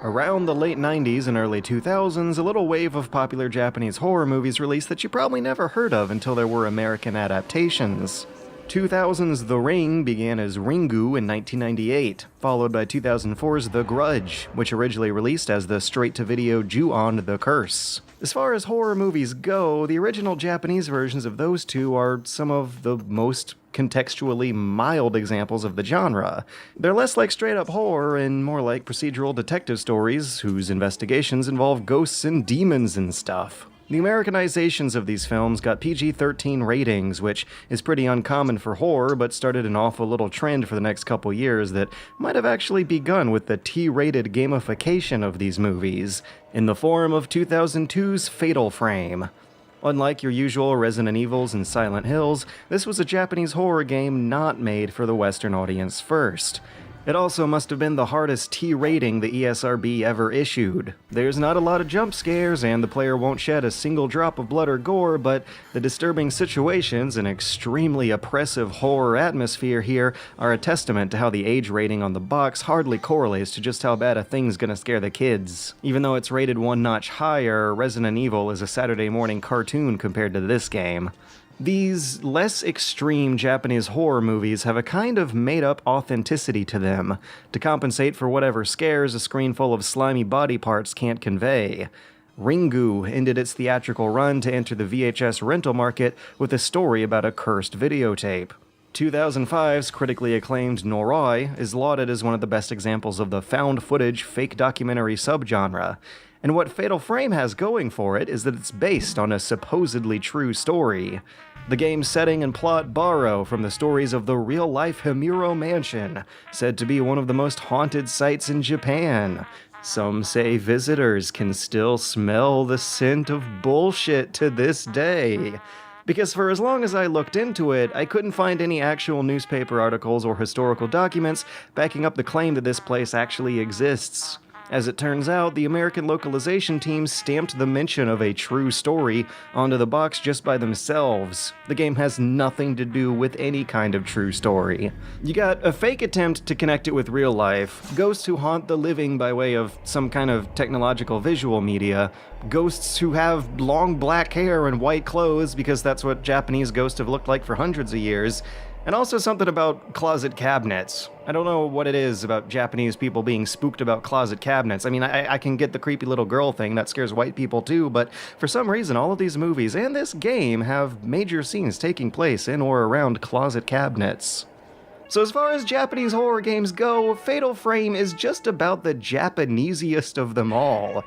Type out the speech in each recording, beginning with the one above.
Around the late 90s and early 2000s, a little wave of popular Japanese horror movies released that you probably never heard of until there were American adaptations. 2000's The Ring began as Ringu in 1998, followed by 2004's The Grudge, which originally released as the straight-to-video Ju-on: The Curse. As far as horror movies go, the original Japanese versions of those two are some of the most contextually mild examples of the genre. They're less like straight-up horror and more like procedural detective stories whose investigations involve ghosts and demons and stuff. The Americanizations of these films got PG-13 ratings, which is pretty uncommon for horror, but started an awful little trend for the next couple years that might have actually begun with the T-rated gamification of these movies, in the form of 2002's Fatal Frame. Unlike your usual Resident Evils and Silent Hills, this was a Japanese horror game not made for the Western audience first. It also must have been the hardest T rating the ESRB ever issued. There's not a lot of jump scares, and the player won't shed a single drop of blood or gore, but the disturbing situations and extremely oppressive horror atmosphere here are a testament to how the age rating on the box hardly correlates to just how bad a thing's gonna scare the kids. Even though it's rated one notch higher, Resident Evil is a Saturday morning cartoon compared to this game. These less extreme Japanese horror movies have a kind of made-up authenticity to them, to compensate for whatever scares a screen full of slimy body parts can't convey. Ringu ended its theatrical run to enter the VHS rental market with a story about a cursed videotape. 2005's critically acclaimed Noroi is lauded as one of the best examples of the found footage fake documentary subgenre. And what Fatal Frame has going for it is that it's based on a supposedly true story. The game's setting and plot borrow from the stories of the real-life Himuro Mansion, said to be one of the most haunted sites in Japan. Some say visitors can still smell the scent of bullshit to this day. Because for as long as I looked into it, I couldn't find any actual newspaper articles or historical documents backing up the claim that this place actually exists. As it turns out, the American localization team stamped the mention of a true story onto the box just by themselves. The game has nothing to do with any kind of true story. You got a fake attempt to connect it with real life, ghosts who haunt the living by way of some kind of technological visual media, ghosts who have long black hair and white clothes because that's what Japanese ghosts have looked like for hundreds of years, and also something about closet cabinets. I don't know what it is about Japanese people being spooked about closet cabinets. I mean, I can get the creepy little girl thing, that scares white people too, but for some reason all of these movies and this game have major scenes taking place in or around closet cabinets. So as far as Japanese horror games go, Fatal Frame is just about the Japanesest of them all.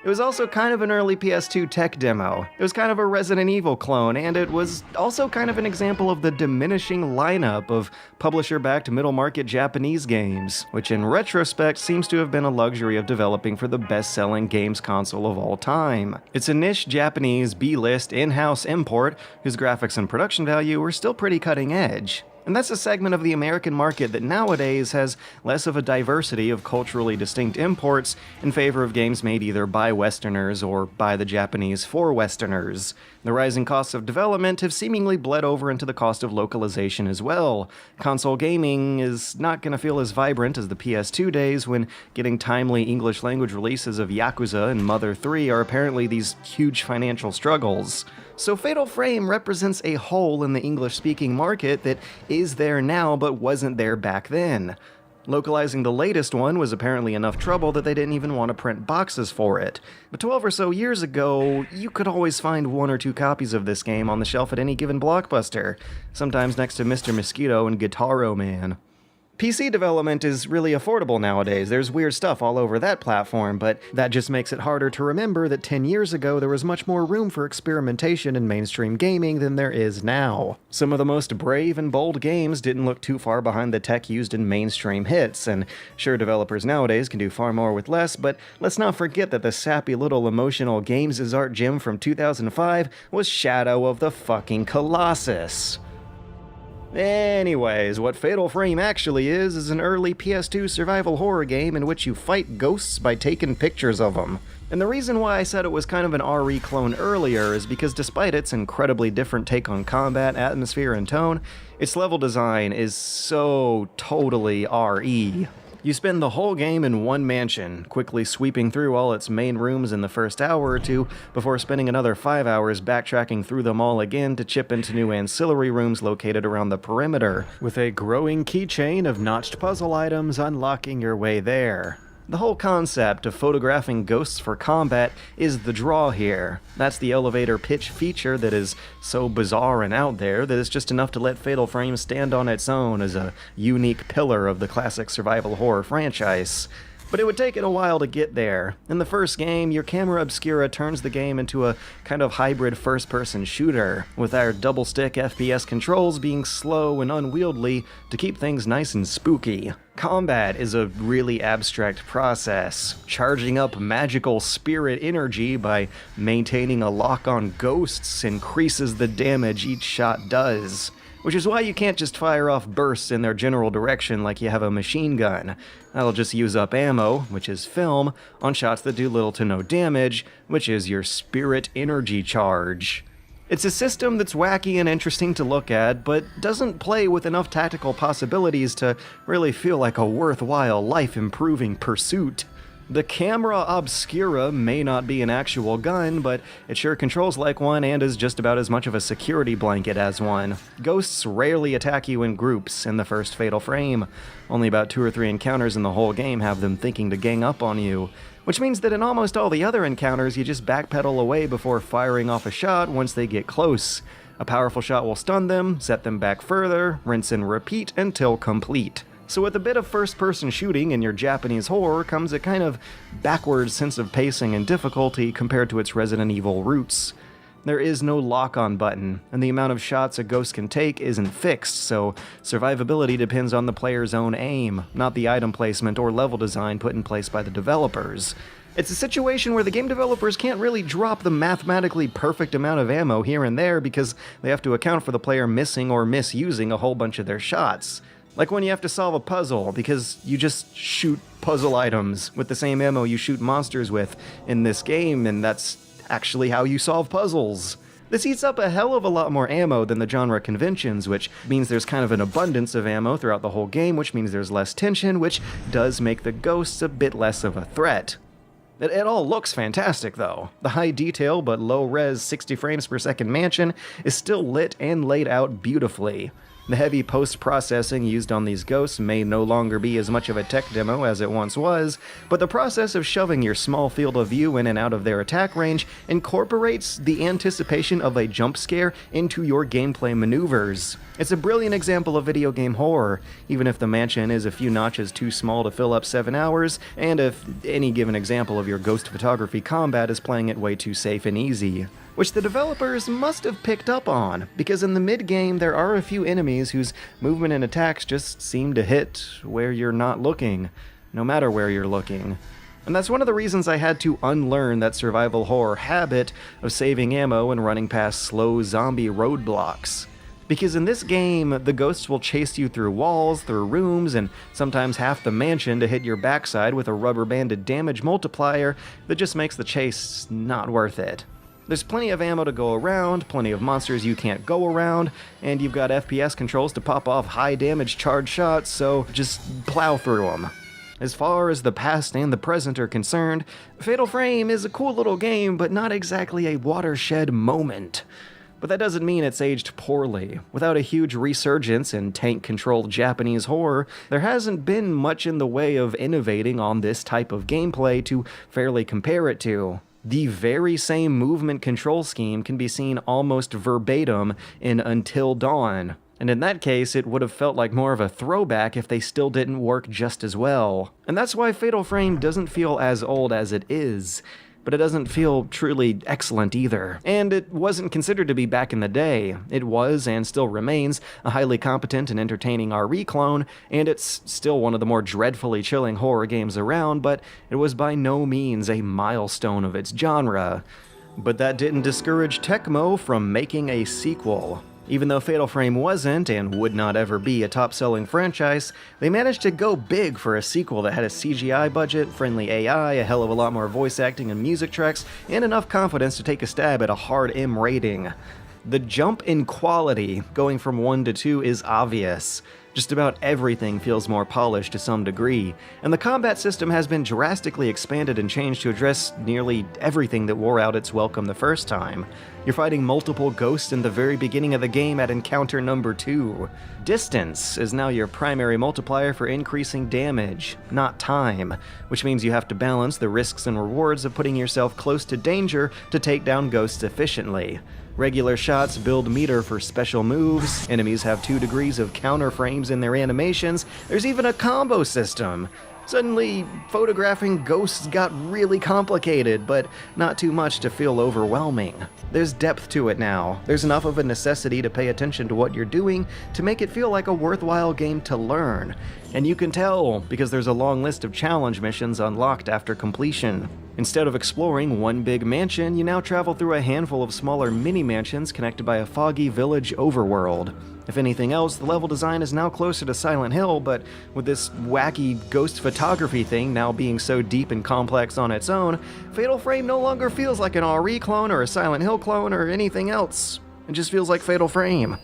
It was also kind of an early PS2 tech demo. It was kind of a Resident Evil clone, and it was also kind of an example of the diminishing lineup of publisher-backed middle-market Japanese games, which in retrospect seems to have been a luxury of developing for the best-selling games console of all time. It's a niche Japanese B-list in-house import whose graphics and production value were still pretty cutting-edge. And that's a segment of the American market that nowadays has less of a diversity of culturally distinct imports in favor of games made either by Westerners or by the Japanese for Westerners. The rising costs of development have seemingly bled over into the cost of localization as well. Console gaming is not going to feel as vibrant as the PS2 days when getting timely English language releases of Yakuza and Mother 3 are apparently these huge financial struggles. So Fatal Frame represents a hole in the English-speaking market that is there now but wasn't there back then. Localizing the latest one was apparently enough trouble that they didn't even want to print boxes for it. But 12 or so years ago, you could always find 1 or 2 copies of this game on the shelf at any given Blockbuster, sometimes next to Mr. Mosquito and Guitaro Man. PC development is really affordable nowadays. There's weird stuff all over that platform, but that just makes it harder to remember that 10 years ago there was much more room for experimentation in mainstream gaming than there is now. Some of the most brave and bold games didn't look too far behind the tech used in mainstream hits, and sure, developers nowadays can do far more with less, but let's not forget that the sappy little emotional Games is Art gem from 2005 was Shadow of the fucking Colossus. Anyways, what Fatal Frame actually is an early PS2 survival horror game in which you fight ghosts by taking pictures of them. And the reason why I said it was kind of an RE clone earlier is because despite its incredibly different take on combat, atmosphere, and tone, its level design is so totally RE. You spend the whole game in one mansion, quickly sweeping through all its main rooms in the first hour or two, before spending another 5 hours backtracking through them all again to chip into new ancillary rooms located around the perimeter, with a growing keychain of notched puzzle items unlocking your way there. The whole concept of photographing ghosts for combat is the draw here. That's the elevator pitch feature that is so bizarre and out there that it's just enough to let Fatal Frame stand on its own as a unique pillar of the classic survival horror franchise. But it would take it a while to get there. In the first game, your camera obscura turns the game into a kind of hybrid first-person shooter, with our double-stick FPS controls being slow and unwieldy to keep things nice and spooky. Combat is a really abstract process. Charging up magical spirit energy by maintaining a lock on ghosts increases the damage each shot does. Which is why you can't just fire off bursts in their general direction like you have a machine gun. That'll just use up ammo, which is film, on shots that do little to no damage, which is your spirit energy charge. It's a system that's wacky and interesting to look at, but doesn't play with enough tactical possibilities to really feel like a worthwhile life-improving pursuit. The camera obscura may not be an actual gun, but it sure controls like one and is just about as much of a security blanket as one. Ghosts rarely attack you in groups in the first Fatal Frame. Only about 2 or 3 encounters in the whole game have them thinking to gang up on you, which means that in almost all the other encounters you just backpedal away before firing off a shot once they get close. A powerful shot will stun them, set them back further, rinse and repeat until complete. So with a bit of first-person shooting in your Japanese horror comes a kind of backwards sense of pacing and difficulty compared to its Resident Evil roots. There is no lock-on button, and the amount of shots a ghost can take isn't fixed, so survivability depends on the player's own aim, not the item placement or level design put in place by the developers. It's a situation where the game developers can't really drop the mathematically perfect amount of ammo here and there because they have to account for the player missing or misusing a whole bunch of their shots. Like when you have to solve a puzzle, because you just shoot puzzle items with the same ammo you shoot monsters with in this game, and that's actually how you solve puzzles. This eats up a hell of a lot more ammo than the genre conventions, which means there's kind of an abundance of ammo throughout the whole game, which means there's less tension, which does make the ghosts a bit less of a threat. It all looks fantastic, though. The high detail but low-res 60 frames per second mansion is still lit and laid out beautifully. The heavy post-processing used on these ghosts may no longer be as much of a tech demo as it once was, but the process of shoving your small field of view in and out of their attack range incorporates the anticipation of a jump scare into your gameplay maneuvers. It's a brilliant example of video game horror, even if the mansion is a few notches too small to fill up 7 hours, and if any given example of your ghost photography combat is playing it way too safe and easy. Which the developers must have picked up on, because in the mid-game there are a few enemies whose movement and attacks just seem to hit where you're not looking, no matter where you're looking. And that's one of the reasons I had to unlearn that survival horror habit of saving ammo and running past slow zombie roadblocks. Because in this game, the ghosts will chase you through walls, through rooms, and sometimes half the mansion to hit your backside with a rubber-banded damage multiplier that just makes the chase not worth it. There's plenty of ammo to go around, plenty of monsters you can't go around, and you've got FPS controls to pop off high damage charge shots, so just plow through them. As far as the past and the present are concerned, Fatal Frame is a cool little game, but not exactly a watershed moment. But that doesn't mean it's aged poorly. Without a huge resurgence in tank-controlled Japanese horror, there hasn't been much in the way of innovating on this type of gameplay to fairly compare it to. The very same movement control scheme can be seen almost verbatim in Until Dawn, and in that case it would have felt like more of a throwback if they still didn't work just as well. And that's why Fatal Frame doesn't feel as old as it is, but it doesn't feel truly excellent either. And it wasn't considered to be back in the day. It was, and still remains, a highly competent and entertaining RE clone, and it's still one of the more dreadfully chilling horror games around, but it was by no means a milestone of its genre. But that didn't discourage Tecmo from making a sequel. Even though Fatal Frame wasn't, and would not ever be, a top-selling franchise, they managed to go big for a sequel that had a CGI budget, friendly AI, a hell of a lot more voice acting and music tracks, and enough confidence to take a stab at a hard M rating. The jump in quality, going from 1 to 2, is obvious. Just about everything feels more polished to some degree, and the combat system has been drastically expanded and changed to address nearly everything that wore out its welcome the first time. You're fighting multiple ghosts in the very beginning of the game at encounter number 2. Distance is now your primary multiplier for increasing damage, not time, which means you have to balance the risks and rewards of putting yourself close to danger to take down ghosts efficiently. Regular shots build meter for special moves, enemies have 2 degrees of counter frames in their animations, there's even a combo system. Suddenly, photographing ghosts got really complicated, but not too much to feel overwhelming. There's depth to it now. There's enough of a necessity to pay attention to what you're doing to make it feel like a worthwhile game to learn. And you can tell, because there's a long list of challenge missions unlocked after completion. Instead of exploring one big mansion, you now travel through a handful of smaller mini-mansions connected by a foggy village overworld. If anything else, the level design is now closer to Silent Hill, but with this wacky ghost photography thing now being so deep and complex on its own, Fatal Frame no longer feels like an RE clone or a Silent Hill clone or anything else. It just feels like Fatal Frame.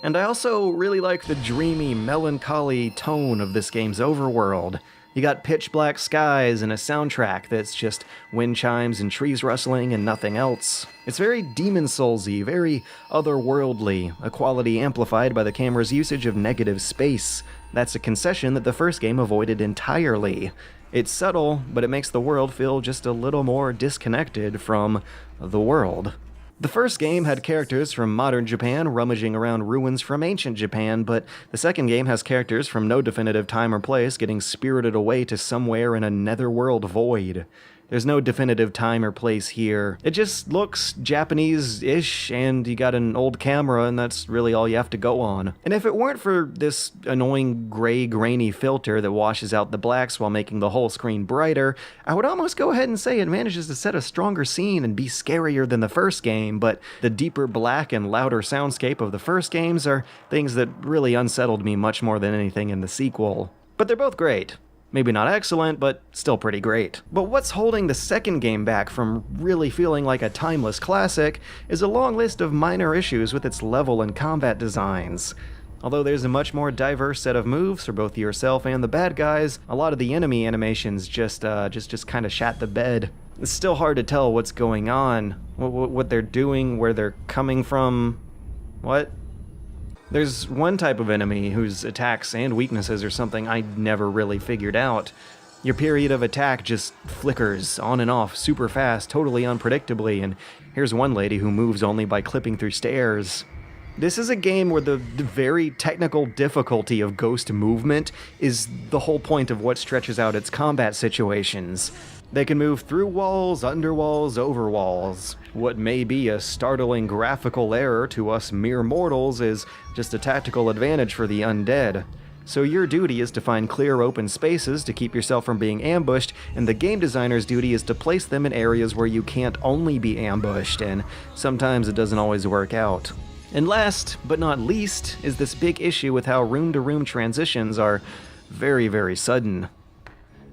And I also really like the dreamy, melancholy tone of this game's overworld. You got pitch black skies and a soundtrack that's just wind chimes and trees rustling and nothing else. It's very Demon Souls-y, very otherworldly, a quality amplified by the camera's usage of negative space. That's a concession that the first game avoided entirely. It's subtle, but it makes the world feel just a little more disconnected from the world. The first game had characters from modern Japan rummaging around ruins from ancient Japan, but the second game has characters from no definitive time or place getting spirited away to somewhere in a netherworld void. There's no definitive time or place here. It just looks Japanese-ish, and you got an old camera, and that's really all you have to go on. And if it weren't for this annoying gray, grainy filter that washes out the blacks while making the whole screen brighter, I would almost go ahead and say it manages to set a stronger scene and be scarier than the first game, but the deeper black and louder soundscape of the first games are things that really unsettled me much more than anything in the sequel. But they're both great. Maybe not excellent, but still pretty great. But what's holding the second game back from really feeling like a timeless classic is a long list of minor issues with its level and combat designs. Although there's a much more diverse set of moves for both yourself and the bad guys, a lot of the enemy animations just kind of shat the bed. It's still hard to tell what's going on, what they're doing, where they're coming from. What? There's one type of enemy whose attacks and weaknesses are something I never really figured out. Your period of attack just flickers on and off super fast, totally unpredictably, and here's one lady who moves only by clipping through stairs. This is a game where the very technical difficulty of ghost movement is the whole point of what stretches out its combat situations. They can move through walls, under walls, over walls. What may be a startling graphical error to us mere mortals is just a tactical advantage for the undead. So your duty is to find clear open spaces to keep yourself from being ambushed, and the game designer's duty is to place them in areas where you can't only be ambushed, and sometimes it doesn't always work out. And last, but not least, is this big issue with how room-to-room transitions are very, very sudden.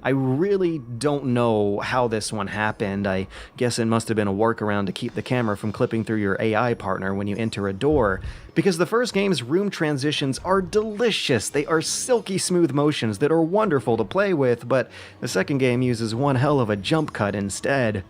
I really don't know how this one happened. I guess it must have been a workaround to keep the camera from clipping through your AI partner when you enter a door, because the first game's room transitions are delicious. They are silky smooth motions that are wonderful to play with, but the second game uses one hell of a jump cut instead.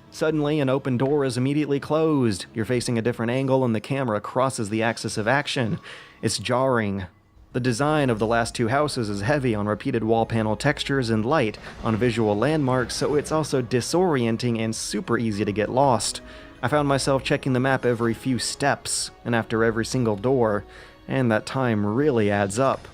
Suddenly, an open door is immediately closed. You're facing a different angle and the camera crosses the axis of action. It's jarring. The design of the last two houses is heavy on repeated wall panel textures and light on visual landmarks, so it's also disorienting and super easy to get lost. I found myself checking the map every few steps and after every single door, and that time really adds up.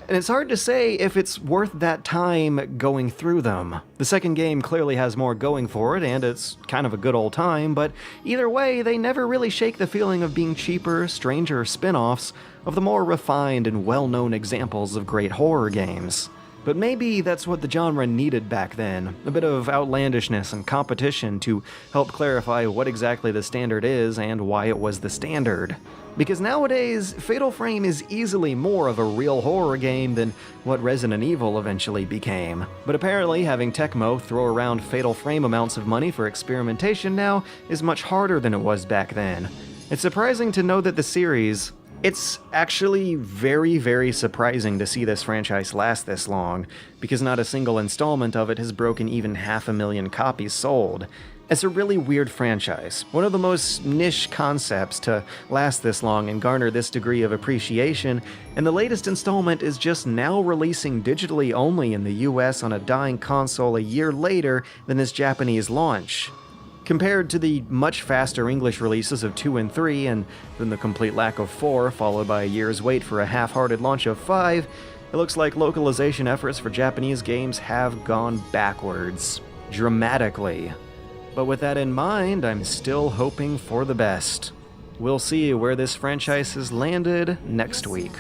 And it's hard to say if it's worth that time going through them. The second game clearly has more going for it, and it's kind of a good old time, but either way, they never really shake the feeling of being cheaper, stranger spin-offs of the more refined and well-known examples of great horror games. But maybe that's what the genre needed back then, a bit of outlandishness and competition to help clarify what exactly the standard is and why it was the standard. Because nowadays, Fatal Frame is easily more of a real horror game than what Resident Evil eventually became. But apparently, having Tecmo throw around Fatal Frame amounts of money for experimentation now is much harder than it was back then. It's surprising to know that the series... It's actually very, very surprising to see this franchise last this long, because not a single installment of it has broken even 500,000 copies sold. It's a really weird franchise, one of the most niche concepts to last this long and garner this degree of appreciation, and the latest installment is just now releasing digitally only in the US on a dying console a year later than its Japanese launch. Compared to the much faster English releases of 2 and 3, and then the complete lack of 4, followed by a year's wait for a half-hearted launch of 5, it looks like localization efforts for Japanese games have gone backwards. Dramatically. But with that in mind, I'm still hoping for the best. We'll see where this franchise has landed next week.